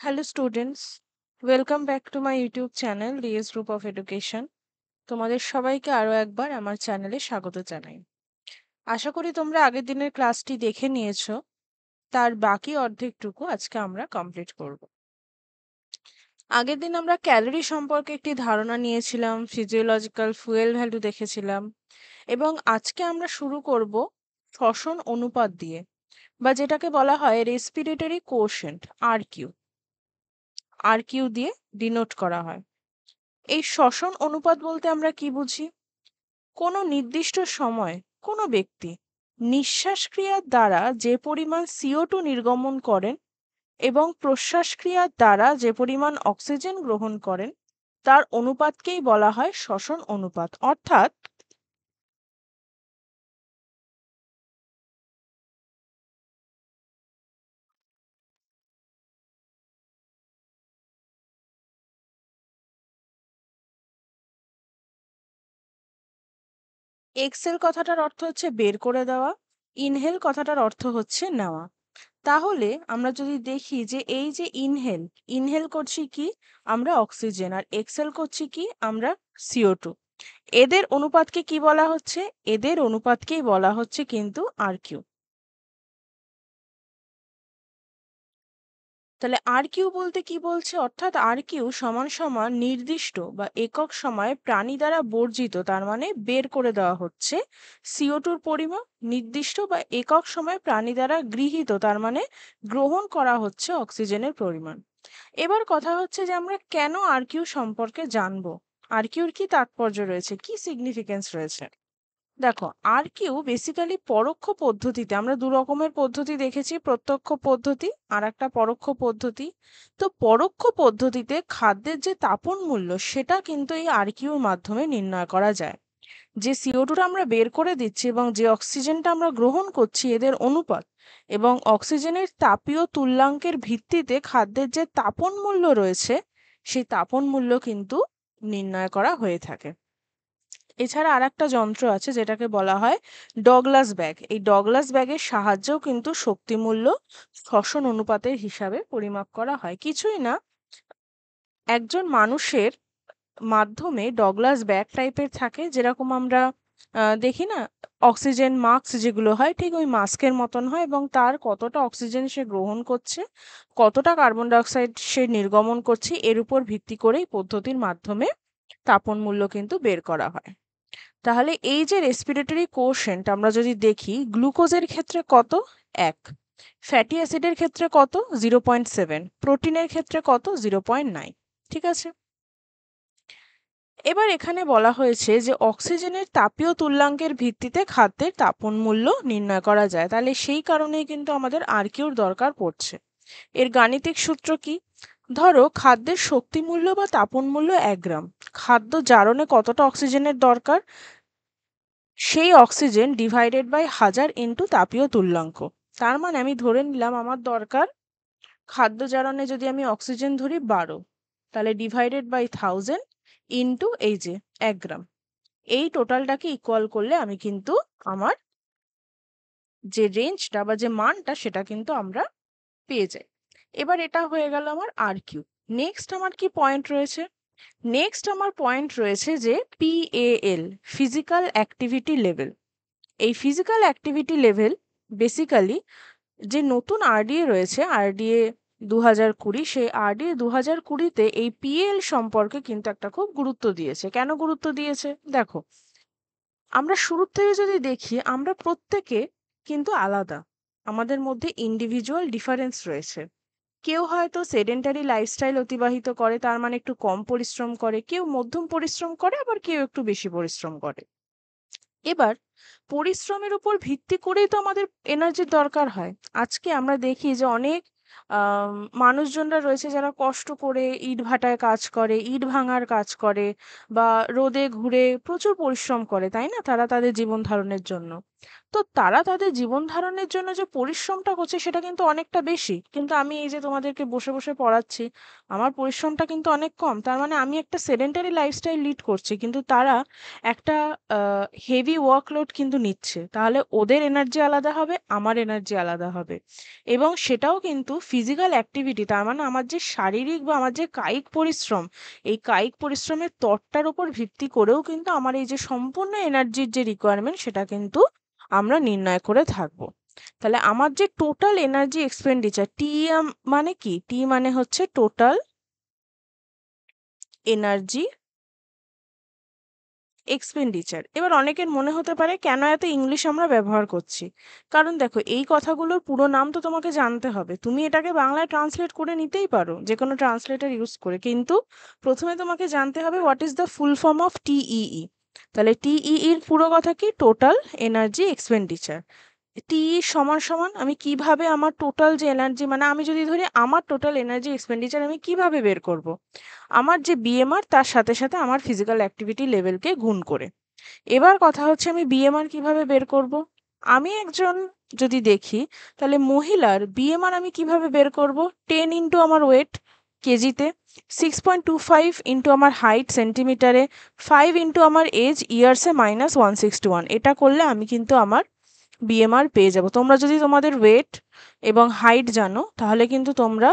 Hello students, welcome back to my YouTube channel DS group of education. তোমাদের সবাইকে আরও একবার আমার চ্যানেলে স্বাগত জানাই। আশা করি তোমরা আগের দিনের ক্লাসটি দেখে নিয়েছো। তার বাকি অর্ধেকটুকু আজকে আমরা কমপ্লিট করব। আগের দিন আমরা ক্যালোরি সম্পর্কে একটি ধারণা নিয়েছিলাম, ফিজিওলজিক্যাল ফুয়েল ভ্যালু দেখেছিলাম, এবং আজকে আমরা শুরু করব শ্বসন অনুপাত দিয়ে, বা যেটাকে বলা হয় রেসপিরেটরি কোশেন্ট, আর কিউ দিয়ে ডিনোট করা হয়। এই শ্বসন অনুপাত বলতে আমরা কি বুঝি? কোনো নির্দিষ্ট সময় কোনো ব্যক্তি নিঃশ্বাসক্রিয়ার দ্বারা যে পরিমাণ CO2 নির্গমন করেন এবং প্রশ্বাসক্রিয়ার দ্বারা যে পরিমাণ অক্সিজেন গ্রহণ করেন তার অনুপাতকেই বলা হয় শ্বসন অনুপাত। অর্থাৎ এক্সেল কথাটার অর্থ হচ্ছে বের করে দেওয়া, ইনহেল কথাটার অর্থ হচ্ছে নেওয়া। তাহলে আমরা যদি দেখি যে এই যে ইনহেল ইনহেল করছি কি আমরা অক্সিজেন, আর এক্সেল করছি কি আমরা CO2। এদের অনুপাতকে কি বলা হচ্ছে? এদের অনুপাতকেই বলা হচ্ছে কিন্তু আর কিউ। তাহলে আর কিউ বলতে কি বলছে? অর্থাৎ আর কিউ সমান সমান নির্দিষ্ট বা একক সময়ে প্রাণী দ্বারা বর্জিত, তার মানে বের করে দেওয়া হচ্ছে CO2-র পরিমাণ, নির্দিষ্ট বা একক সময়ে প্রাণী দ্বারা গৃহীত, তার মানে গ্রহণ করা হচ্ছে অক্সিজেনের পরিমাণ। এবার কথা হচ্ছে যে আমরা কেন আর কিউ সম্পর্কে জানবো, আর কিউর কি তাৎপর্য রয়েছে, কি সিগনিফিকেন্স রয়েছে। দেখো, আর কিউ বেসিক্যালি পরোক্ষ পদ্ধতিতে, আমরা দু রকমের পদ্ধতি দেখেছি, প্রত্যক্ষ পদ্ধতি আর একটা পরোক্ষ পদ্ধতি। তো পরোক্ষ পদ্ধতিতে খাদ্যের যে তাপন মূল্য সেটা কিন্তু এই আর কিউর মাধ্যমে নির্ণয় করা যায়। যে CO2টা আমরা বের করে দিচ্ছি এবং যে অক্সিজেনটা আমরা গ্রহণ করছি, এদের অনুপাত এবং অক্সিজেনের তাপীয় তুল্যাঙ্কের ভিত্তিতে খাদ্যের যে তাপন মূল্য রয়েছে সেই তাপন মূল্য কিন্তু নির্ণয় করা হয়ে থাকে। এছাড়া আরেকটা যন্ত্র আছে যেটাকে বলা হয় ডগলাস ব্যাগ। এই ডগলাস ব্যাগের সাহায্যেও কিন্তু শক্তিমূল্য শ্বসন অনুপাতের হিসাবে পরিমাপ করা হয়। কিছুই না, একজন মানুষের মাধ্যমে ডগলাস ব্যাগ টাইপের থাকে, যেরকম আমরা দেখি না অক্সিজেন মাস্ক যেগুলো হয়, ঠিক ওই মাস্কের মতন হয়, এবং তার কতটা অক্সিজেন সে গ্রহণ করছে, কতটা কার্বন ডাইঅক্সাইড সে নির্গমন করছে, এর উপর ভিত্তি করেই পদ্ধতির মাধ্যমে তাপন মূল্য কিন্তু বের করা হয়। তাহলে এই যে রেসপিরেটরি কোশেন্ট আমরা যদি দেখি, গ্লুকোজের ক্ষেত্রে কত? 1, ফ্যাটি অ্যাসিডের ক্ষেত্রে কত? 0.7, প্রোটিনের ক্ষেত্রে কত? 0.9। ঠিক আছে, এবার এখানে বলা হয়েছে যে অক্সিজেনের তাপীয় তুল্যাঙ্কের ভিত্তিতে খাদ্যের তাপন মূল্য নির্ণয় করা যায়। তাহলে সেই কারণেই কিন্তু আমাদের আর কিউর দরকার পড়ছে। এর গাণিতিক সূত্র কি? ধরো খাদ্যের শক্তি মূল্য বা তাপন মূল্য 1 গ্রাম, খাদ্য জারণে কতটা অক্সিজেনের দরকার, সেই অক্সিজেন ডিভাইডেড বাই 1000 ইন্টু তাপীয় তুল্যাঙ্ক। তার মানে আমি ধরে নিলাম আমার দরকার, খাদ্য জারণে যদি আমি অক্সিজেন ধরি 12, তাহলে ডিভাইডেড বাই 1000 ইন্টু এই যে 1 গ্রাম, এই টোটালটাকে ইকুয়াল করলে আমি কিন্তু আমার যে রেঞ্জটা বা যে মানটা সেটা কিন্তু আমরা পেয়ে যাই। এবার এটা হয়ে গেল আমার আর কিউ। নেক্সট আমার কি পয়েন্ট রয়েছে? নেক্সট আমার পয়েন্ট রয়েছে যে PAL, ফিজিক্যাল অ্যাক্টিভিটি লেভেল। এই ফিজিক্যাল অ্যাক্টিভিটি লেভেল বেসিক্যালি যে নতুন আরডিএ রয়েছে, আরডিএ 2020, সেই আরডিএ 2020-তে এই PAL সম্পর্কে কিন্তু একটা খুব গুরুত্ব দিয়েছে। কেন গুরুত্ব দিয়েছে? দেখো, আমরা শুরুর থেকে যদি দেখি, আমরা প্রত্যেকে কিন্তু আলাদা, আমাদের মধ্যে ইন্ডিভিজুয়াল ডিফারেন্স রয়েছে। কেউ হয়তো সেডেন্টারি লাইফস্টাইল অতিবাহিত করে, তার মানে একটু কম পরিশ্রম করে, কেউ মধ্যম পরিশ্রম করে, আবার কেউ একটু বেশি পরিশ্রম করে। এবার পরিশ্রমের উপর ভিত্তি করেই তো আমাদের এনার্জির দরকার হয়। আজকে আমরা দেখি যে অনেক মানুষজনরা রয়েছে যারা কষ্ট করে ইটভাটায় কাজ করে, ইট ভাঙার কাজ করে, বা রোদে ঘুরে প্রচুর পরিশ্রম করে, তাই না, তারা তাদের জীবন ধারণের জন্য। তো তারা তাদের জীবন ধারণের জন্য যে পরিশ্রমটা করছে সেটা কিন্তু অনেকটা বেশি, কিন্তু আমি এই যে তোমাদেরকে বসে বসে পড়াচ্ছি, আমার পরিশ্রমটা কিন্তু অনেক কম। তার মানে আমি একটা সেডেন্টারি লাইফস্টাইল লিড করছি, কিন্তু তারা একটা হেভি ওয়ার্কলোড কিন্তু নিচ্ছে। তাহলে ওদের এনার্জি আলাদা হবে, আমার এনার্জি আলাদা হবে, এবং সেটাও কিন্তু ফিজিক্যাল অ্যাক্টিভিটি। তার মানে আমার যে শারীরিক বা আমার যে কায়িক পরিশ্রম, এই কায়িক পরিশ্রমের তরটার উপর ভিত্তি করেও কিন্তু আমার এই যে সম্পূর্ণ এনার্জির যে রিকোয়ারমেন্ট সেটা কিন্তু আমরা নির্ণয় করে থাকবো। তাহলে আমার যে টোটাল এনার্জি এক্সপেন্ডিচার, মানে কি, টি মানে হচ্ছে টোটাল এনার্জি এক্সপেন্ডিচার। এবার অনেকের মনে হতে পারে কেন এত ইংলিশ আমরা ব্যবহার করছি। কারণ দেখো, এই কথাগুলোর পুরো নাম তো তোমাকে জানতে হবে। তুমি এটাকে বাংলায় ট্রান্সলেট করে নিতেই পারো যে কোনো ট্রান্সলেটর ইউজ করে, কিন্তু প্রথমে তোমাকে জানতে হবে what is the full form of TEE. তাহলে টিইই এর পুরো কথা কি? Total energy expenditure. টি সমান সমান আমি কিভাবে আমার টোটাল যে এনার্জি, মানে আমি যদি ধরি আমার টোটাল এনার্জি এক্সপেন্ডিচার আমি কিভাবে বের করব, আমার যে বিএমআর তার সাথে সাথে আমার ফিজিক্যাল অ্যাক্টিভিটি লেভেলকে গুণ করে। এবার কথা হচ্ছে আমি বিএমআর কিভাবে বের করব। আমি একজন যদি দেখি, তাহলে মহিলার বিএমআর আমি কিভাবে বের করব? 10 ইন্টু আমার ওয়েট কেজিতে, 6.25 ইন্টু আমার হাইট সেন্টিমিটারে, 5 ইন্টু আমার এজ ইয়ার্সে -161। এটা করলে আমি কিন্তু আমার বিএমআর পেয়ে যাব। তোমরা যদি তোমাদের ওয়েট এবং হাইট জানো, তাহলে কিন্তু তোমরা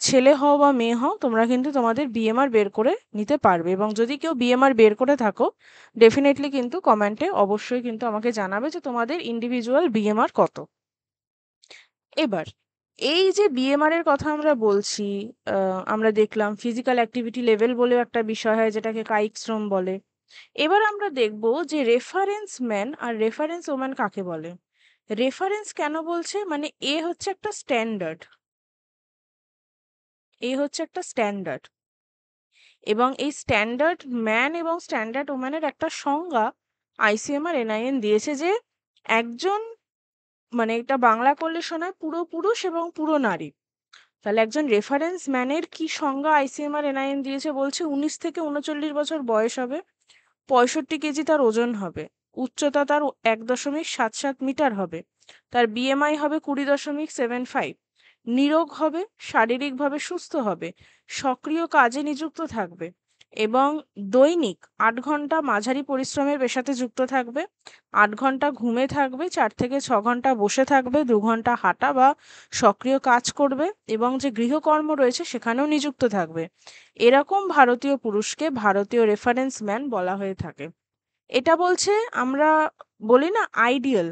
ছেলে হও বা মেয়ে হও, তোমরা কিন্তু তোমাদের বিএমআর বের করে নিতে পারবে। এবং যদি কেউ বিএমআর বের করে থাকো, ডেফিনেটলি কিন্তু কমেন্টে অবশ্যই কিন্তু আমাকে জানাবে যে তোমাদের ইন্ডিভিজুয়াল বিএমআর কত। এবার এই যে বিএমআর এর কথা আমরা বলছি, আমরা দেখলাম ফিজিক্যাল অ্যাক্টিভিটি লেভেল বলেও একটা বিষয় হয় যেটাকে কায়িক শ্রম বলে। এবার আমরা দেখব যে রেফারেন্স ম্যান আর রেফারেন্স ওম্যান কাকে বলে। রেফারেন্স কেন বলছে? মানে এ হচ্ছে একটা স্ট্যান্ডার্ড, এ হচ্ছে একটা স্ট্যান্ডার্ড, এবং এই স্ট্যান্ডার্ড ম্যান এবং স্ট্যান্ডার্ড ওম্যানের একটা সংজ্ঞা আইসিএমআর এনআইএন দিয়েছে যে একজন, মানে এটা বাংলা করলে শোনায় পুরো পুরুষ এবং পুরো নারী। তাহলে একজন রেফারেন্স ম্যানের কি সংজ্ঞা আইসিএমআর এনআইএন দিয়েছে? বলছে 19 থেকে 39 বছর বয়স হবে, 65 কেজি তার ওজন হবে, উচ্চতা তার 1.77 মিটার হবে, তার বিএমআই হবে 20.75, নিরোগ হবে, শারীরিকভাবে সুস্থ হবে, সক্রিয় কাজে নিযুক্ত থাকবে, এবং দৈনিক 8 ঘন্টা মাঝারি পরিশ্রমের পেশাতে যুক্ত থাকবে, 8 ঘন্টা ঘুমে থাকবে, 4 থেকে 6 ঘন্টা বসে থাকবে, 2 ঘন্টা হাঁটা বা সক্রিয় কাজ করবে, এবং যে গৃহকর্ম রয়েছে সেখানেও নিযুক্ত থাকবে। এরকম ভারতীয় পুরুষকে ভারতীয় রেফারেন্স ম্যান বলা হয়ে থাকে। এটা বলছে, আমরা বলি না আইডিয়াল,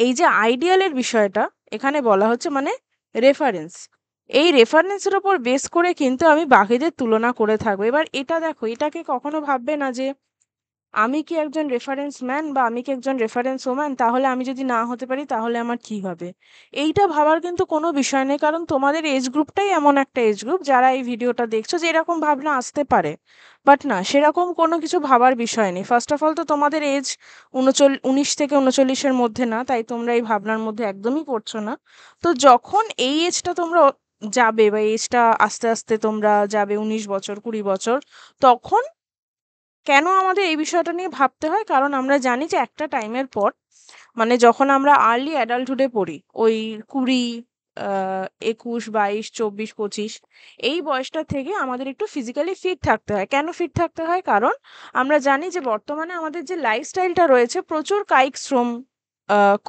এই যে আইডিয়ালের বিষয়টা এখানে বলা হচ্ছে, মানে রেফারেন্স, এই রেফারেন্সের ওপর বেস করে কিন্তু আমি বাকিদের তুলনা করে থাকবো। এবার এটা দেখো, এটাকে কখনো ভাববে না যে আমি কি একজন রেফারেন্স ম্যান বা আমি কি একজন রেফারেন্স ওম্যান, তাহলে আমি যদি না হতে পারি তাহলে আমার কি হবে। এইটা ভাবার কিন্তু কোনো বিষয় নেই, কারণ তোমাদের এজ গ্রুপটাই এমন একটা এজ গ্রুপ যারা এই ভিডিওটা দেখছো যে এরকম ভাবনা আসতে পারে। বাট না, সেরকম কোনো কিছু ভাবার বিষয় নেই। ফার্স্ট অফ অল তো তোমাদের এজ 19 থেকে 39-এর মধ্যে না, তাই তোমরা এই ভাবনার মধ্যে একদমই পড়ছো না। তো যখন এই এজটা তোমরা যাবে, বা এজটা আস্তে আস্তে তোমরা যাবে 19 বছর 20 বছর, তখন কেন আমাদের এই বিষয়টা নিয়ে ভাবতে হয়? কারণ আমরা জানি যে একটা টাইমের পর, মানে যখন আমরা আর্লি অ্যাডাল্টহুডে পড়ি, ওই 20, 21, 22, 24, 25, এই বয়সটা থেকে আমাদের একটু ফিজিক্যালি ফিট থাকতে হয়। কেন ফিট থাকতে হয়? কারণ আমরা জানি যে বর্তমানে আমাদের যে লাইফস্টাইলটা রয়েছে, প্রচুর কায়িক শ্রম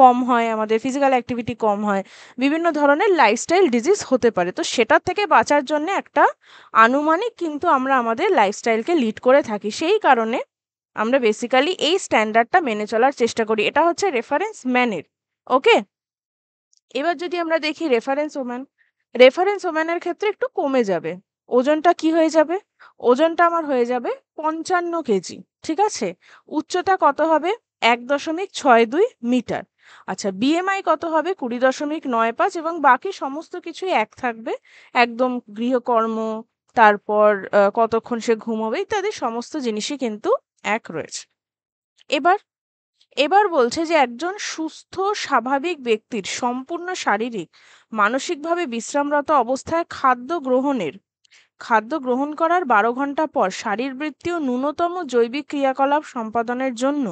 কম হয়, আমাদের ফিজিক্যাল অ্যাক্টিভিটি কম হয়, বিভিন্ন ধরনের লাইফস্টাইল ডিজিজ হতে পারে। তো সেটার থেকে বাঁচার জন্য একটা আনুমানিক কিন্তু আমরা আমাদের লাইফস্টাইলকে লিড করে থাকি। সেই কারণে আমরা বেসিক্যালি এই স্ট্যান্ডার্ডটা মেনে চলার চেষ্টা করি। এটা হচ্ছে রেফারেন্স ম্যানের। ওকে, এবার যদি আমরা দেখি রেফারেন্স ওম্যান, রেফারেন্স ওম্যানের ক্ষেত্রে একটু কমে যাবে ওজনটা। কি হয়ে যাবে? ওজনটা আমার হয়ে যাবে 55 কেজি। ঠিক আছে। উচ্চতা কত হবে? 1.62 মিটার। আচ্ছা, বিএমআই কত হবে? 20.95, এবং বাকি সমস্ত কিছুই এক থাকবে। একদম গৃহকর্ম, তারপর কতক্ষণ সে ঘুমোবে ইত্যাদি সমস্ত জিনিসই কিন্তু এক রয়েছে। এবার এবার বলছে যে একজন সুস্থ স্বাভাবিক ব্যক্তির সম্পূর্ণ শারীরিক মানসিকভাবে বিশ্রামরত অবস্থায় খাদ্য গ্রহণ করার 12 ঘন্টা পর শারীরবৃত্তীয় ন্যূনতম জৈবিক ক্রিয়াকলাপ সম্পাদনের জন্য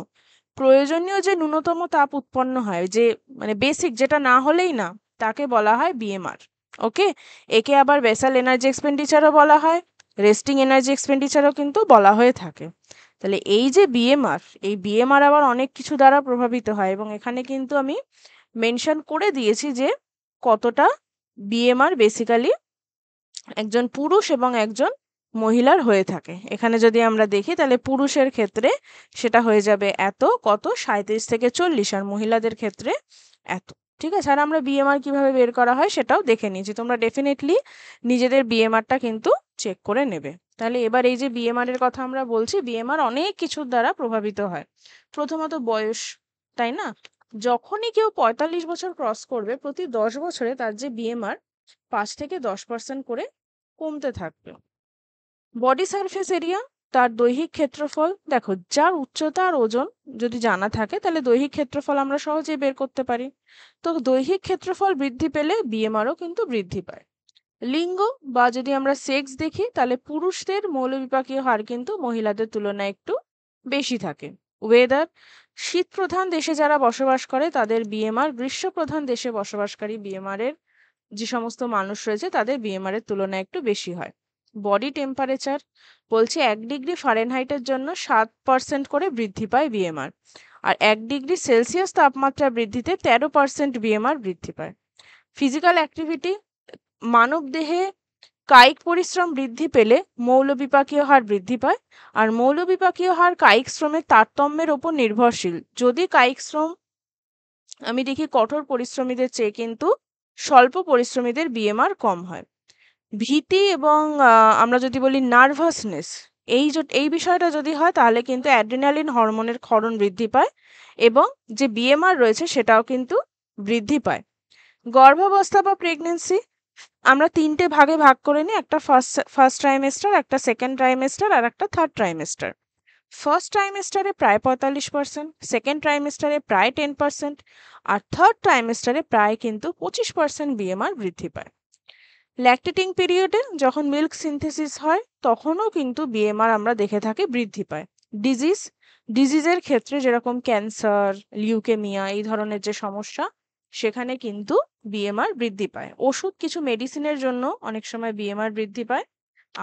প্রয়োজনীয় যে ন্যূনতম তাপ উৎপন্ন হয়, যে মানে বেসিক যেটা না হলেই না, তাকে বলা হয় বিএমআর। ওকে, একে আবার বেসাল এনার্জি এক্সপেন্ডিচারও বলা হয়, রেস্টিং এনার্জি এক্সপেন্ডিচারও কিন্তু বলা হয়ে থাকে। তাহলে এই যে বিএমআর, এই বিএমআর আবার অনেক কিছু দ্বারা প্রভাবিত হয়, এবং এখানে কিন্তু আমি মেনশন করে দিয়েছি যে কতটা বিএমআর বেসিক্যালি একজন পুরুষ এবং একজন মহিলার হয়ে থাকে। এখানে যদি আমরা দেখি তাহলে পুরুষের ক্ষেত্রে সেটা হয়ে যাবে এত, কত 37 থেকে 40, আর মহিলাদের ক্ষেত্রে এত। ঠিক আছে, আর আমরা বিএমআর কিভাবে বের করা হয় সেটাও দেখে নিয়েছি, তোমরা ডেফিনেটলি নিজেদের বিএমআরটা কিন্তু চেক করে নেবে। তাহলে এবার এই যে বিএমআর এর কথা আমরা বলছি, বিএমআর অনেক কিছুর দ্বারা প্রভাবিত হয়। প্রথমত বয়স, তাই না? যখনই কেউ 45 বছর ক্রস করবে, প্রতি 10 বছরে তার যে বিএমআর 5 থেকে 10% করে কমতে থাকবে। বডি সারফেস এরিয়া, তার দৈহিক ক্ষেত্রফল, দেখো যার উচ্চতা আর ওজন যদি জানা থাকে তাহলে দৈহিক ক্ষেত্রফল আমরা সহজেই বের করতে পারি। তো দৈহিক ক্ষেত্রফল বৃদ্ধি পেলে বিএমআরও কিন্তু বৃদ্ধি পায়। লিঙ্গ বা যদি আমরা সেক্স দেখি তাহলে পুরুষদের মৌলবিপাকীয় হার কিন্তু মহিলাদের তুলনায় একটু বেশি থাকে। ওয়েদার, শীত প্রধান দেশে যারা বসবাস করে তাদের বিএমআর গ্রীষ্ম প্রধান দেশে বসবাসকারী বিএমআর এর যে সমস্ত মানুষ রয়েছে তাদের বিএমআর এর তুলনায় একটু বেশি হয়। বডি টেম্পারেচার বলছে 1 ডিগ্রি ফারেনহাইটের জন্য 7% করে বৃদ্ধি পায় বিএমআর, আর 1 ডিগ্রি সেলসিয়াস তাপমাত্রা বৃদ্ধিতে 13% বিএমআর বৃদ্ধি পায়। ফিজিক্যাল অ্যাক্টিভিটি, মানব দেহে কায়িক পরিশ্রম বৃদ্ধি পেলে মৌলবিপাকীয় হার বৃদ্ধি পায়, আর মৌলবিপাকীয় হার কায়িক শ্রমের তারতম্যের ওপর নির্ভরশীল। যদি কায়িক শ্রম আমি দেখি কঠোর পরিশ্রমীদের চেয়ে কিন্তু স্বল্প পরিশ্রমীদের বিএমআর কম হয়। ভীতি এবং আমরা যদি বলি নার্ভাসনেস, এই বিষয়টা যদি হয় তাহলে কিন্তু অ্যাড্রিনালিন হরমোনের ক্ষরণ বৃদ্ধি পায়, এবং যে বিএমআর রয়েছে সেটাও কিন্তু বৃদ্ধি পায়। গর্ভাবস্থা বা প্রেগনেন্সি আমরা 3টে ভাগে ভাগ করে নিই, একটা ফার্স্ট ট্রাইমেস্টার, একটা সেকেন্ড ট্রাইমেস্টার, আর একটা থার্ড ট্রাইমেস্টার। ফার্স্ট ট্রাইমেস্টারে প্রায় 45%, সেকেন্ড ট্রাইমেস্টারে প্রায় 10%, আর থার্ড ট্রাইমেস্টারে প্রায় কিন্তু 25% বিএমআর বৃদ্ধি পায়। ল্যাকটেটিং পিরিয়ডে যখন মিল্ক সিনথেসিস হয় তখনও কিন্তু বিএমআর আমরা দেখে থাকি বৃদ্ধি পায়। ডিজিজের ক্ষেত্রে যেরকম ক্যান্সার, লিউকেমিয়া এই ধরনের যে সমস্যা, সেখানে কিন্তু বিএমআর বৃদ্ধি পায়। ওষুধ, কিছু মেডিসিনের জন্য অনেক সময় বিএমআর বৃদ্ধি পায়।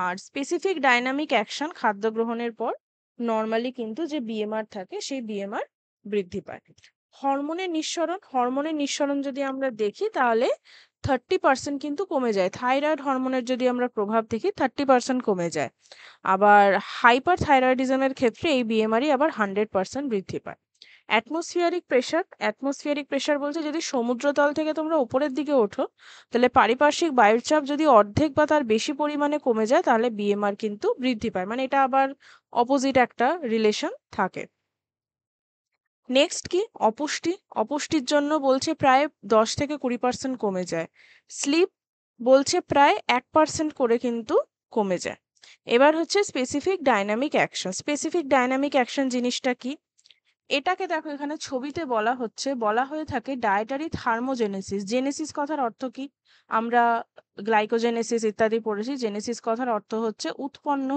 আর স্পেসিফিক ডাইনামিক অ্যাকশন খাদ্য গ্রহণের পর নর্মালি কিন্তু যে বিএমআর থাকে সেই বিএমআর বৃদ্ধি পায়। হরমোনের নিঃসরণ যদি আমরা দেখি তাহলে 30% কিন্তু কমে যায়। থাইরয়েড হরমোনের যদি আমরা প্রভাব দেখি 30% কমে যায়। আবার হাইপার থাইরয়েডিজমের ক্ষেত্রে এই বিএমআরই আবার 100% বৃদ্ধি পায়। অ্যাটমসফিয়ারিক প্রেশার বলছে যদি সমুদ্রতল থেকে তোমরা উপরের দিকে ওঠো তাহলে পারিপার্শ্বিক বায়ুর চাপ যদি অর্ধেক বা তার বেশি পরিমাণে কমে যায় তাহলে বিএমআর কিন্তু বৃদ্ধি পায়, মানে এটা আবার অপোজিট একটা রিলেশন থাকে। নেক্সট কি, অপুষ্টির জন্য বলছে প্রায় 10 থেকে 20% কমে যায়। স্লিপ বলছে প্রায় 1% করে কিন্তু কমে যায়। এবার হচ্ছে স্পেসিফিক ডাইনামিক অ্যাকশন জিনিসটা কি, এটাকে দেখো এখানে ছবিতে বলা হয়ে থাকে ডায়েটারি থার্মোজেনেসিস। জেনেসিস কথার অর্থ কি, আমরা গ্লাইকোজেনেসিস ইত্যাদি পড়েছি। জেনেসিস কথার অর্থ হচ্ছে উৎপন্ন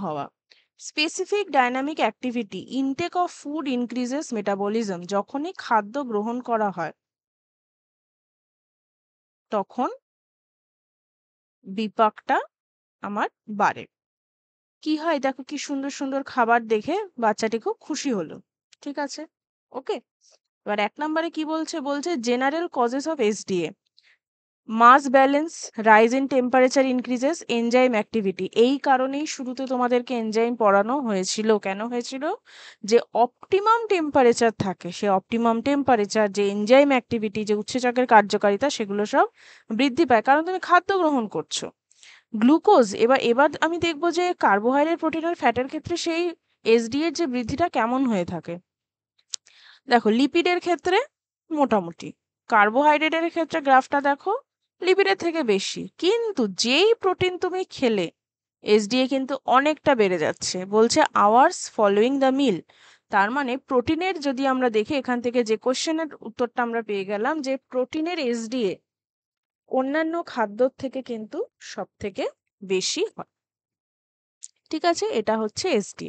হওয়া। Specific dynamic activity, intake of food increases metabolism. যখনই খাদ্য গ্রহণ করা হয় তখন বিপাকটা আমার বাড়ে। কি হয় দেখো, কি সুন্দর সুন্দর খাবার দেখে বাচ্চাটি খুব খুশি হলো। ঠিক আছে, ওকে। এবার 1 নম্বরে কি বলছে general causes of SDA, mass balance, rise in temperature increases, enzyme activity. এই কারণেই শুরুতে তোমাদেরকে এনজাইম পড়ানো হয়েছিল। কেন হয়েছিল? যে অপটিমাম টেম্পারেচার থাকে, সে অপটিমাম টেম্পারেচার, যে এনজাইম অ্যাক্টিভিটি, যে উৎসেচকের কার্যকারিতা, সেগুলো সব বৃদ্ধি পায় কারণ তুমি খাদ্য গ্রহণ করছো। গ্লুকোজ, এবার আমি দেখবো যে কার্বোহাইড্রেট, প্রোটিন আর ফ্যাটের ক্ষেত্রে সেই এসডি এর যে বৃদ্ধিটা কেমন হয়ে থাকে। দেখো লিপিডের ক্ষেত্রে মোটামুটি, কার্বোহাইড্রেটের ক্ষেত্রে গ্রাফটা দেখো লিপিডের থেকে বেশি, কিন্তু যেই প্রোটিন তুমি খেলে এসডিএ কিন্তু অনেকটা বেড়ে যাচ্ছে। বলছে আওয়ার্স ফলোয়িং দ্য মিল। তার মানে প্রোটিনের যদি আমরা দেখি, এখান থেকে যে কোশ্চেনের উত্তরটা আমরা পেয়ে গেলাম যে প্রোটিনের এসডিএ অন্যান্য খাদ্যর থেকে কিন্তু সব থেকে বেশি হয়। ঠিক আছে, এটা হচ্ছে এসডি।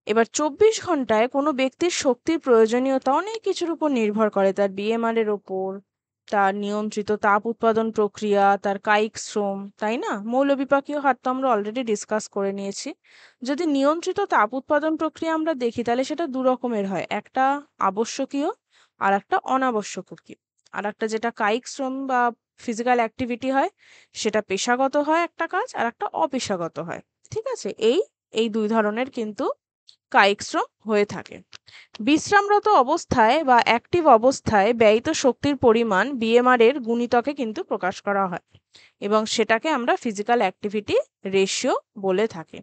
এবার 24 ঘন্টায় কোনো ব্যক্তির শক্তির প্রয়োজনীয়তা অনেক কিছুর উপর নির্ভর করে, তার বিএমআর এর ওপর, তার নিয়ন্ত্রিত তাপ উৎপাদন প্রক্রিয়া, তার কায়িক শ্রম, তাই না? মৌলবিপাকীয় হার তো আমরা অলরেডি ডিসকাস করে নিয়েছি। যদি নিয়ন্ত্রিত তাপ উৎপাদন প্রক্রিয়া আমরা দেখি তাহলে সেটা দু রকমের হয়, একটা আবশ্যকীয় আর একটা অনাবশ্যকীয়। আর একটা যেটা কায়িক শ্রম বা ফিজিক্যাল অ্যাক্টিভিটি হয়, সেটা পেশাগত হয় একটা কাজ, আর একটা অপেশাগত হয়। ঠিক আছে, এই এই দুই ধরনের কিন্তু কায়িক শ্রম হয়ে থাকে। বিশ্রামরত অবস্থায় বা অ্যাক্টিভ অবস্থায় ব্যয়িত শক্তির পরিমাণ বিএমআর এর গুণিতকে কিন্তু প্রকাশ করা হয় এবং সেটাকে আমরা ফিজিক্যাল অ্যাক্টিভিটি রেশিও বলে থাকি।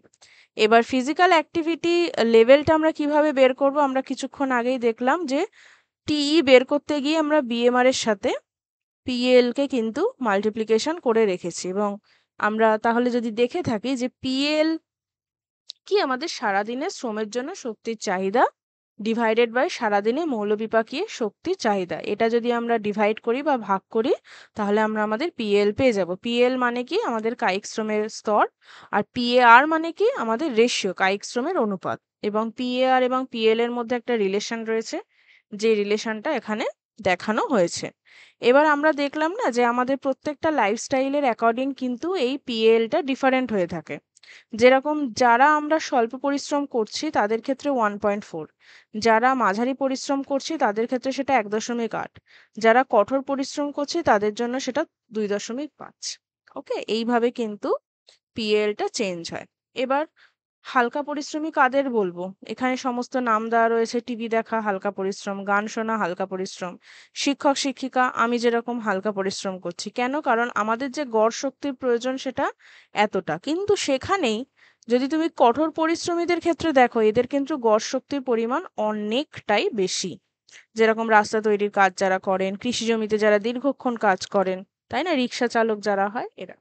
এবার ফিজিক্যাল অ্যাক্টিভিটি লেভেলটা আমরা কিভাবে বের করব? আমরা কিছুক্ষণ আগেই দেখলাম যে টিই বের করতে গিয়ে আমরা বিএমআর এর সাথে পিএল কে কিন্তু মাল্টিপ্লিকেশন করে রেখেছি এবং আমরা তাহলে যদি দেখে থাকি যে পিএল কি আমাদের সারাদিনের শ্রমের জন্য শক্তির চাহিদা ডিভাইডেড বাই সারাদিনে মৌলবিপাকীয় শক্তির চাহিদা, এটা যদি আমরা ডিভাইড করি বা ভাগ করি তাহলে আমরা আমাদের পিএল পেয়ে যাব। পিএল মানে কি আমাদের কায়িক শ্রমের স্তর, আর পিএআর মানে কি আমাদের রেশিও, কায়িক শ্রমের অনুপাত। এবং পিএআর এবং পিএল এর মধ্যে একটা রিলেশন রয়েছে, যে রিলেশনটা এখানে দেখানো হয়েছে। এবার আমরা দেখলাম না যে আমাদের প্রত্যেকটা লাইফস্টাইলের অ্যাকর্ডিং কিন্তু এই পিএলটা ডিফারেন্ট হয়ে থাকে। যেরকম যারা আমরা স্বল্প পরিশ্রম করছি তাদের ক্ষেত্রে 1.4, যারা মাঝারি পরিশ্রম করছি তাদের ক্ষেত্রে সেটা 1.8, যারা কঠোর পরিশ্রম করছে তাদের জন্য সেটা 2.5। ওকে, এইভাবে কিন্তু পিএলটা চেঞ্জ হয়। এবার হালকা পরিশ্রমী কাদের বলবো? এখানে সমস্ত নাম দেওয়া রয়েছে, টিভি দেখা হালকা পরিশ্রম, গান শোনা হালকা পরিশ্রম, শিক্ষক শিক্ষিকা, আমি যেরকম হালকা পরিশ্রম করছি। কেন? কারণ আমাদের যে গড় শক্তির প্রয়োজন সেটা এতটা, কিন্তু সেখানেই যদি তুমি কঠোর পরিশ্রমীদের ক্ষেত্রে দেখো এদের কিন্তু গড় শক্তির পরিমাণ অনেকটাই বেশি। যেরকম রাস্তা তৈরির কাজ যারা করেন, কৃষি জমিতে যারা দীর্ঘক্ষণ কাজ করেন, তাই না, রিক্সা চালক যারা হয় এরা।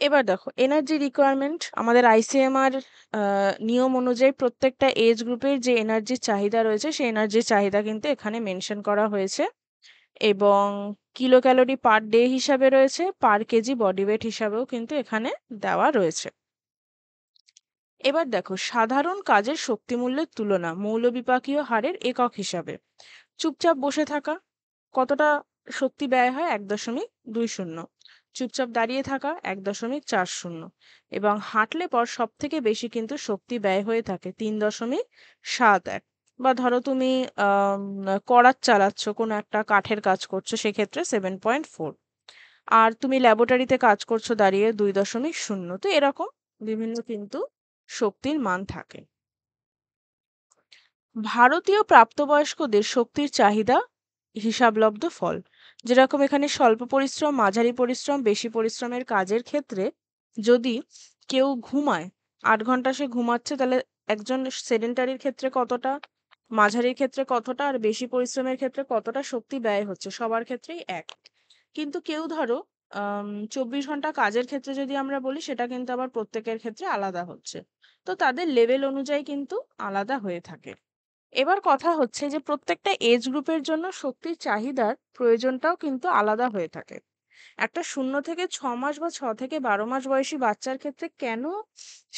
এবার দেখো এনার্জি রিকোয়ারমেন্ট আমাদের আইসিএমআর নিয়ম অনুযায়ী প্রত্যেকটা এজ গ্রুপের যে এনার্জির চাহিদা রয়েছে সেই এনার্জির চাহিদা কিন্তু এখানে মেনশন করা হয়েছে এবং কিলো ক্যালোরি পার ডে হিসাবে রয়েছে, পার কেজি বডি ওয়েট হিসাবেও কিন্তু এখানে দেওয়া রয়েছে। এবার দেখো সাধারণ কাজের শক্তিমূল্যের তুলনা মৌলবিপাকীয় হারের একক হিসাবে। চুপচাপ বসে থাকা কতটা শক্তি ব্যয় হয়? 1.20। চুপচাপ দাঁড়িয়ে থাকা 1.40 এবং হাঁটলে পর সব থেকে বেশি কিন্তু শক্তি ব্যয় হয়ে থাকে 3.71। বা ধরো তুমি করাত চালাচ্ছ, কোনো একটা কাঠের কাজ করছো, সেক্ষেত্রে 7.4। আর তুমি ল্যাবরেটরিতে কাজ করছো দাঁড়িয়ে 2.0। তো এরকম বিভিন্ন কিন্তু শক্তির মান থাকে। ভারতীয় প্রাপ্তবয়স্কদের শক্তির চাহিদা হিসাবলব্ধ ফল, যেরকম এখানে স্বল্প পরিশ্রম, মাঝারি পরিশ্রম, বেশি পরিশ্রমের কাজের ক্ষেত্রে যদি কেউ ঘুমায় 8 ঘন্টা সে ঘুমাচ্ছে, তাহলে একজন সেডেন্টারির ক্ষেত্রে কতটা, মাঝারির ক্ষেত্রে কতটা, আর বেশি পরিশ্রমের ক্ষেত্রে কতটা শক্তি ব্যয় হচ্ছে, সবার ক্ষেত্রেই এক। কিন্তু কেউ ধরো 24 ঘন্টা কাজের ক্ষেত্রে যদি আমরা বলি সেটা কিন্তু আবার প্রত্যেকের ক্ষেত্রে আলাদা হচ্ছে। তো তাদের লেভেল অনুযায়ী কিন্তু আলাদা হয়ে থাকে। এবার কথা হচ্ছে যে প্রত্যেকটা এজ গ্রুপের জন্য শক্তির চাহিদার প্রয়োজনটাও কিন্তু আলাদা হয়ে থাকে। একটা 0 থেকে 6 মাস বা 6 থেকে 12 মাস বয়সী বাচ্চার ক্ষেত্রে কেন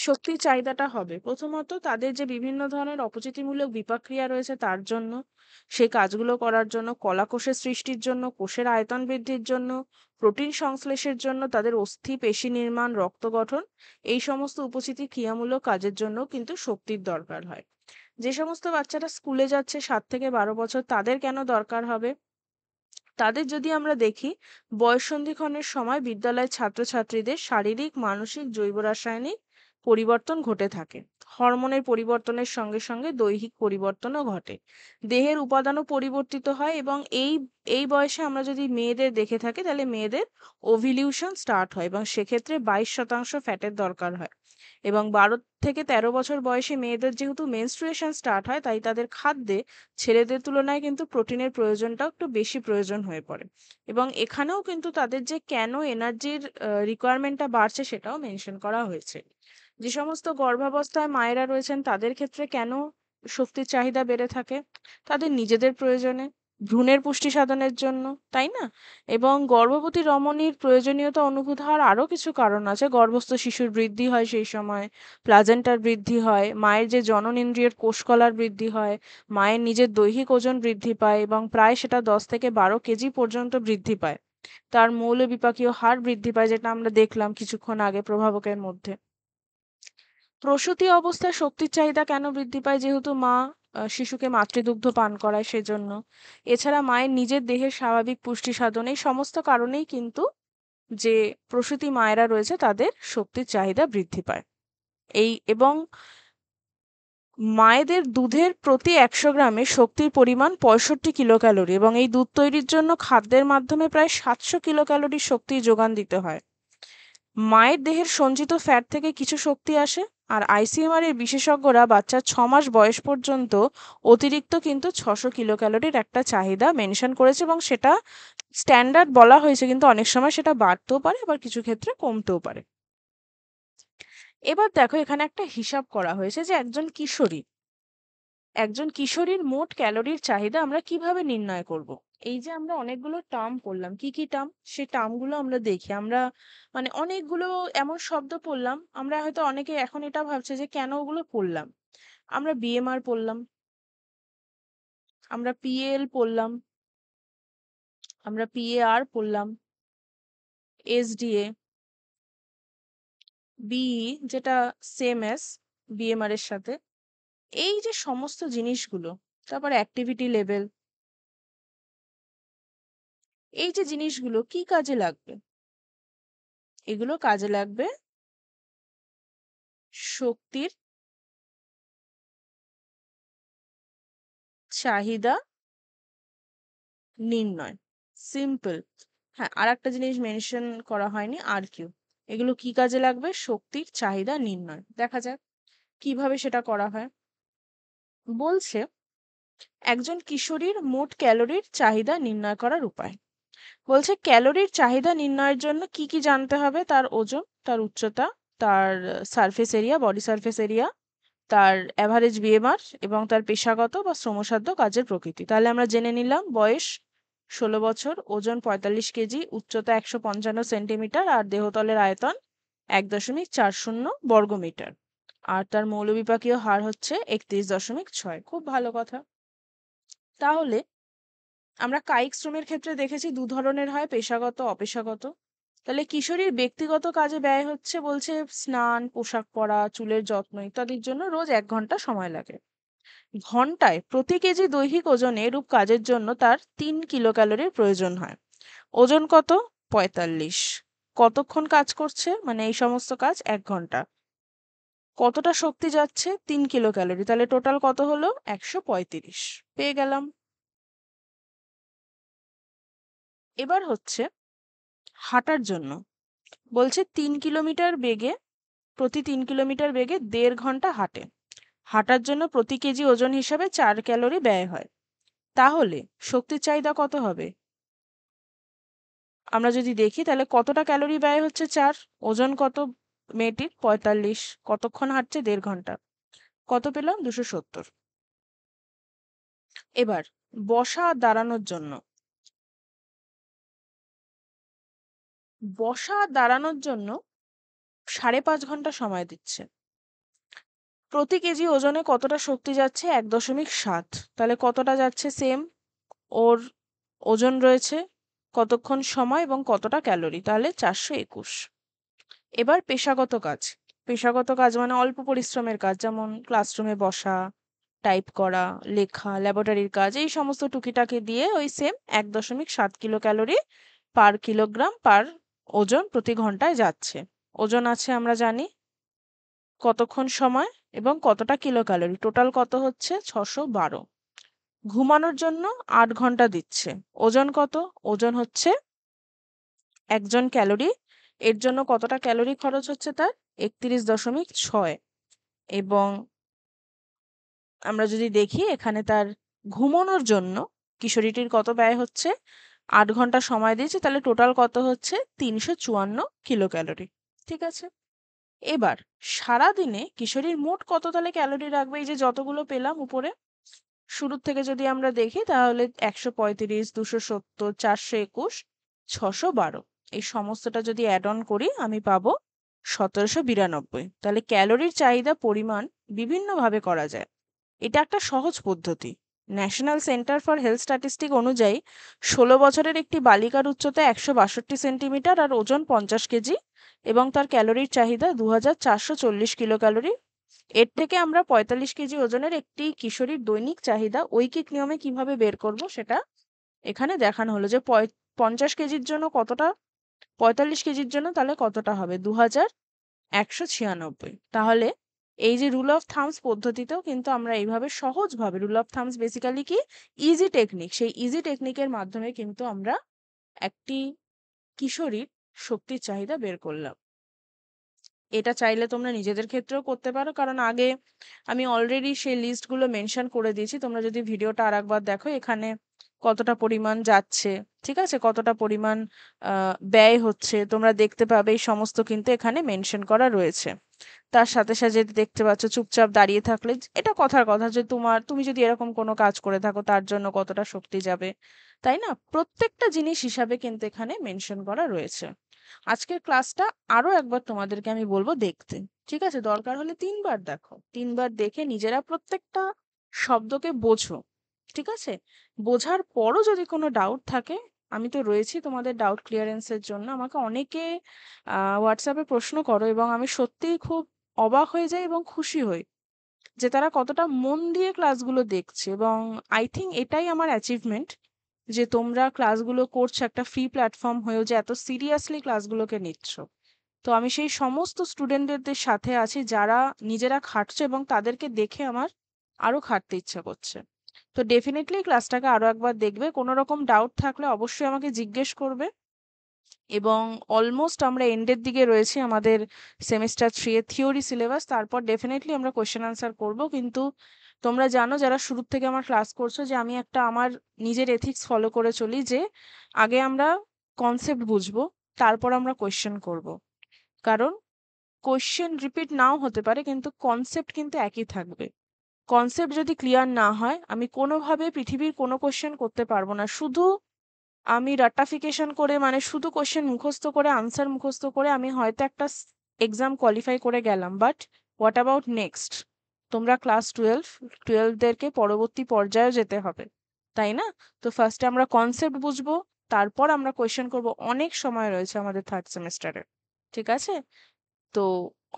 শক্তির চাহিদাটা হবে? প্রথমত তাদের যে বিভিন্ন ধরনের অপচিতিমূলক বিপাকক্রিয়া রয়েছে তার জন্য, সেই কাজগুলো করার জন্য, কলাকোষের সৃষ্টির জন্য, কোষের আয়তন বৃদ্ধির জন্য, প্রোটিন সংশ্লেষের জন্য, তাদের অস্থি পেশি নির্মাণ, রক্ত গঠন, এই সমস্ত উপচিতি ক্রিয়ামূলক কাজের জন্য কিন্তু শক্তির দরকার হয়। যে সমস্ত বাচ্চারা স্কুলে যাচ্ছে 7 থেকে 12 বছর তাদের কেন দরকার হবে? তাদের যদি আমরা দেখি বয়ঃসন্ধিক্ষণের সময় বিদ্যালয়ের ছাত্রছাত্রীদের শারীরিক, মানসিক, জৈব রাসায়নিক পরিবর্তন ঘটে থাকে। হরমোনের পরিবর্তনের সঙ্গে সঙ্গে দৈহিক পরিবর্তনও ঘটে, দেহের উপাদানও পরিবর্তিত হয় এবং এই এই বয়সে আমরা যদি মেয়েদের দেখে থাকি তাহলে মেয়েদের ওভিলিউশন স্টার্ট হয় এবং সেক্ষেত্রে 22% ফ্যাটের দরকার হয়। এবং 12 থেকে 13 বছর বয়সী মেয়েদের যেহেতু মেনস্ট্রুয়েশন স্টার্ট হয় তাই তাদের খাদ্যে ছেলেদের তুলনায় কিন্তু প্রোটিনের প্রয়োজনটাও একটু বেশি প্রয়োজন হয়ে পড়ে এবং এখানেও কিন্তু তাদের যে কেন এনার্জির রিকোয়ারমেন্টটা বাড়ছে সেটাও মেনশন করা হয়েছে। যে সমস্ত গর্ভাবস্থায় মায়েরা রয়েছেন তাদের ক্ষেত্রে কেন শক্তির চাহিদা বেড়ে থাকে? তাদের নিজেদের প্রয়োজনে, ভ্রূণের পুষ্টি সাধনের জন্য, তাই না? এবং গর্ভবতী রমণীর প্রয়োজনীয়তা অনুভূত হওয়ার আরও কিছু কারণ আছে। গর্ভস্থ শিশুর বৃদ্ধি হয় সেই সময়, প্লাজেন্টার বৃদ্ধি হয়, মায়ের যে জননেন্দ্রিয়ের কোষকলার বৃদ্ধি হয়, মায়ের নিজের দৈহিক ওজন বৃদ্ধি পায় এবং প্রায় সেটা 10 থেকে 12 কেজি পর্যন্ত বৃদ্ধি পায়। তার মৌলবিপাকীয় হার বৃদ্ধি পায়, যেটা আমরা দেখলাম কিছুক্ষণ আগে প্রভাবকের মধ্যে। প্রসূতি অবস্থায় শক্তির চাহিদা কেন বৃদ্ধি পায়? যেহেতু মা শিশুকে মাতৃদুগ্ধ পান করায় সেজন্য। এছাড়া মায়ের নিজের দেহের স্বাভাবিক পুষ্টি সাধন, এই সমস্ত কারণেই কিন্তু যে প্রসূতি মায়েরা রয়েছে তাদের শক্তির চাহিদা বৃদ্ধি পায়। এবং মায়েদের দুধের প্রতি 100 গ্রামে শক্তির পরিমাণ 65 কিলোক্যালোরি এবং এই দুধ তৈরির জন্য খাদ্যের মাধ্যমে প্রায় 700 কিলোক্যালোরি শক্তির যোগান দিতে হয়। মায়ের দেহের সঞ্চিত ফ্যাট থেকে কিছু শক্তি আসে, আর আইসিএমআর এর বিশেষজ্ঞরা বাচ্চার 6 মাস বয়স পর্যন্ত অতিরিক্ত কিন্তু 600 কিলোক্যালোরির একটা চাহিদা মেনশন করেছে এবং সেটা স্ট্যান্ডার্ড বলা হয়েছে, কিন্তু অনেক সময় সেটা বাড়তেও পারে, আবার কিছু ক্ষেত্রে কমতেও পারে। এবার দেখো এখানে একটা হিসাব করা হয়েছে যে একজন কিশোরীর মোট ক্যালোরির চাহিদা আমরা কিভাবে নির্ণয় করব। এই যে আমরা অনেকগুলো টার্ম পড়লাম, কি কি টার্ম, সেই টার্মগুলো আমরা দেখি। আমরা মানে অনেকগুলো এমন শব্দ পড়লাম, আমরা হয়তো অনেকে এখন এটা ভাবছে যে কেন ওগুলো পড়লাম। আমরা বিএমআর পড়লাম, আমরা পিএল পড়লাম, আমরা পিএআর পড়লাম, এসডিএ, বিই যেটা সেম এস বিএমআর এর সাথে। এই যে সমস্ত জিনিসগুলো, তারপর অ্যাক্টিভিটি লেভেল, এই যে জিনিসগুলো কি কাজে লাগবে? এগুলো কাজে লাগবে শক্তির চাহিদা নির্ণয়। সিম্পল। হ্যাঁ, আর একটা জিনিস মেনশন করা হয়নি, আর কিউ। এগুলো কি কাজে লাগবে? শক্তির চাহিদা নির্ণয়। দেখা যাক কিভাবে সেটা করা হয়। বলছে একজন কিশোরীর মোট ক্যালোরির চাহিদা নির্ণয় করার উপায়। বলছে ক্যালোরির চাহিদা নির্ণয়ের জন্য কি কি জানতে হবে? তার ওজন, তার উচ্চতা, তার surface area, body surface area, তার অ্যাভারেজ বিএমআর এবং তার পেশাগত বা শ্রমসাধ্য কাজের প্রকৃতি। তাহলে আমরা জেনে নিলাম বয়স 16 বছর, ওজন 45 কেজি, উচ্চতা 155 সেন্টিমিটার আর দেহতলের আয়তন 1.40 বর্গমিটার। আর তার মৌলবিপাকীয় হার হচ্ছে 31.6। খুব ভালো কথা। তাহলে আমরা কায়িক শ্রমের ক্ষেত্রে দেখেছি দু ধরনের হয়, পেশাগত, অপেশাগত। তাহলে কিশোরীর ব্যক্তিগত কাজে ব্যয় হচ্ছে, বলছে স্নান, পোশাক পরা, চুলের যত্ন ইত্যাদির জন্য রোজ 1 ঘন্টা সময় লাগে। ঘন্টায় প্রতি কেজি দৈহিক ওজনে এরূপ কাজের জন্য তার 3 কিলোক্যালোরির প্রয়োজন হয়। ওজন কত? 45। কতক্ষণ কাজ করছে, মানে এই সমস্ত কাজ? 1 ঘন্টা। কতটা শক্তি যাচ্ছে? 3 কিলোক্যালোরি। তাহলে টোটাল কত হলো? 135। পেয়ে গেলাম। এবার হচ্ছে হাঁটার জন্য। বলছে 3 কিলোমিটার বেগে, প্রতি 3 কিলোমিটার বেগে 1.5 ঘন্টা হাঁটে। হাঁটার জন্য প্রতি কেজি ওজন হিসাবে 4 ক্যালোরি ব্যয় হয়। তাহলে শক্তির চাহিদা কত হবে? আমরা যদি দেখি তাহলে কতটা ক্যালোরি ব্যয় হচ্ছে? 4। ওজন কত মেয়েটির? 45। কতক্ষণ হাঁটছে? 1.5 ঘন্টা। কত পেলাম? 270। এবার বসা আর দাঁড়ানোর জন্য। বসা আর দাঁড়ানোর জন্য 5.5 ঘন্টা সময় দিচ্ছে। প্রতি কেজি ওজনে কতটা শক্তি যাচ্ছে? 1.7। তাহলে কতটা যাচ্ছে? সেম। ওর ওজন রয়েছে, কতক্ষণ সময় এবং কতটা ক্যালোরি, তাহলে 421। এবার পেশাগত কাজ। পেশাগত কাজ মানে অল্প পরিশ্রমের কাজ, যেমন ক্লাসরুমে বসা, টাইপ করা, লেখা, ল্যাবরেটরির কাজ, এই সমস্ত টুকিটাকি দিয়ে ওই same 1.7 kilo calorie per kilogram পার ওজন প্রতি ঘন্টায় যাচ্ছে। ওজন আছে আমরা জানি, কতক্ষণ সময় এবং কতটা কিলো ক্যালোরি, টোটাল কত হচ্ছে? 612। ঘুমানোর জন্য 8 ঘন্টা দিচ্ছে। ওজন কত? ওজন হচ্ছে 1 জন ক্যালোরি। এর জন্য কতটা ক্যালোরি খরচ হচ্ছে? তার 31.6। এবং আমরা যদি দেখি এখানে তার ঘুমানোর জন্য কিশোরীটির কত ব্যয় হচ্ছে? 8 ঘন্টা সময় দিয়েছে, তাহলে টোটাল কত হচ্ছে? 354 কিলো ক্যালোরি। ঠিক আছে। এবার সারাদিনে কিশোরীর মোট কত তাহলে ক্যালোরি রাখবে? এই যে যতগুলো পেলাম উপরে, শুরুর থেকে যদি আমরা দেখি তাহলে 135, 270, 421, 612 এই সমস্তটা যদি অ্যাড অন করি আমি পাবো 1792। তাহলে ক্যালোরির চাহিদা পরিমাণ বিভিন্নভাবে করা যায়। এটা একটা সহজ পদ্ধতি। National centre for health statistic অনুযায়ী 16 বছরের একটি বালিকার উচ্চতা 162 সেন্টিমিটার আর ওজন 50 কেজি এবং তার ক্যালোরির চাহিদা 2440 কিলো ক্যালোরি। এর থেকে আমরা 45 কেজি ওজনের একটি কিশোরীর দৈনিক চাহিদা ঐকিক নিয়মে কিভাবে বের করব সেটা এখানে দেখানো হলো যে 50 কেজির জন্য কতটা, 45 কেজির জন্য তাহলে কতটা হবে 2196। তাহলে এই যে রুল অফ থামস পদ্ধতিতেও কিন্তু আমরা এইভাবে সহজভাবে, রুল অফ থামস বেসিক্যালি কি, ইজি টেকনিক, সেই ইজি টেকনিকের মাধ্যমে কিন্তু আমরা একটি কিশোরীর শক্তির চাহিদা বের করলাম। এটা চাইলে তোমরা নিজেদের ক্ষেত্রেও করতে পারো, কারণ আগে আমি অলরেডি সেই লিস্টগুলো মেনশন করে দিয়েছি। তোমরা যদি ভিডিওটা আরেকবার দেখো, এখানে কতটা পরিমাণ যাচ্ছে, ঠিক আছে, কতটা পরিমাণ ব্যয় হচ্ছে তোমরা দেখতে পাবে, এই সমস্ত কিন্তু এখানে মেনশন করা রয়েছে। তার সাথে সাথে দেখতে পাচ্ছ চুপচাপ দাঁড়িয়ে থাকলে, এটা কথার কথা যে তুমি যদি এরকম কোনো কাজ করে থাকো তার জন্য কতটা শক্তি যাবে, তাই না? প্রত্যেকটা জিনিস হিসাবে কিন্তু এখানে মেনশন করা রয়েছে। আজকের ক্লাসটা আরো একবার তোমাদেরকে আমি বলবো দেখতে, ঠিক আছে? দরকার হলে 3বার দেখো, 3বার দেখে নিজেরা প্রত্যেকটা শব্দকে বোঝো, ঠিক আছে? বোঝার পরও যদি কোনো ডাউট থাকে, আমি তো রয়েছি তোমাদের ডাউট ক্লিয়ারেন্সের জন্য। আমাকে অনেকে হোয়াটসঅ্যাপে প্রশ্ন করো এবং আমি সত্যিই খুব অবাক হয়ে যাই এবং খুশি হই যে তারা কতটা মন দিয়ে ক্লাসগুলো দেখছে। এবং আই থিঙ্ক এটাই আমার অ্যাচিভমেন্ট, যে তোমরা ক্লাসগুলো করছো একটা ফ্রি প্ল্যাটফর্ম হয়েও, যে এত সিরিয়াসলি ক্লাসগুলোকে নিচ্ছ। তো আমি সেই সমস্ত স্টুডেন্টদের সাথে আছি যারা নিজেরা খাটছে এবং তাদেরকে দেখে আমার আরো খাটতে ইচ্ছা করছে। তো ডেফিনেটলি ক্লাসটাকে আরো একবার দেখবে, কোনো রকম ডাউট থাকলে অবশ্যই আমাকে জিজ্ঞেস করবে। এবং অলমোস্ট আমরা এন্ডের দিকে রয়েছি আমাদের সেমিস্টার 3 এর থিওরি সিলেবাস, তারপর ডেফিনেটলি আমরা কোয়েশ্চেন আনসার করব। কিন্তু তোমরা জানো যারা শুরু থেকে আমার ক্লাস করছো, যে আমি একটা আমার নিজের এথিক্স ফলো করে চলি, যে আগে আমরা কনসেপ্ট বুঝবো, তারপর আমরা কোয়েশ্চেন করব। কারণ কোয়েশ্চেন রিপিট নাও হতে পারে কিন্তু কনসেপ্ট কিন্তু একই থাকবে। কনসেপ্ট যদি ক্লিয়ার না হয় আমি কোনোভাবে পৃথিবীর কোনো কোয়েশ্চেন করতে পারবো না। শুধু আমি রাটাফিকেশন করে, মানে শুধু কোয়েশ্চেন মুখস্থ করে, আনসার মুখস্থ করে আমি হয়তো একটা এক্সাম কোয়ালিফাই করে গেলাম, বাট হোয়াট অ্যাবাউট নেক্সট? তোমরা ক্লাস 12দেরকে পরবর্তী পর্যায়ে যেতে হবে, তাই না? তো ফার্স্টে আমরা কনসেপ্ট বুঝবো, তারপর আমরা কোয়েশ্চেন করব। অনেক সময় রয়েছে আমাদের থার্ড সেমিস্টারে, ঠিক আছে? তো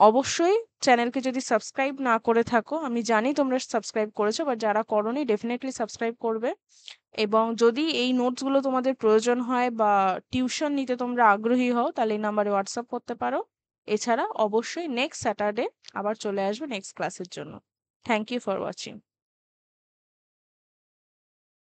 অবশ্যই চ্যানেলকে যদি সাবস্ক্রাইব না করে থাকো, আমি জানি তোমরা সাবস্ক্রাইব করেছো, বাট যারা করোনি ডেফিনেটলি সাবস্ক্রাইব করবে। এবং যদি এই নোটসগুলো তোমাদের প্রয়োজন হয় বা টিউশন নিতে তোমরা আগ্রহী হও, তাহলে এই নাম্বারে হোয়াটসঅ্যাপ করতে পারো। এছাড়া অবশ্যই নেক্সট স্যাটারডে আবার চলে আসবে নেক্সট ক্লাসের জন্য। Thank you for watching.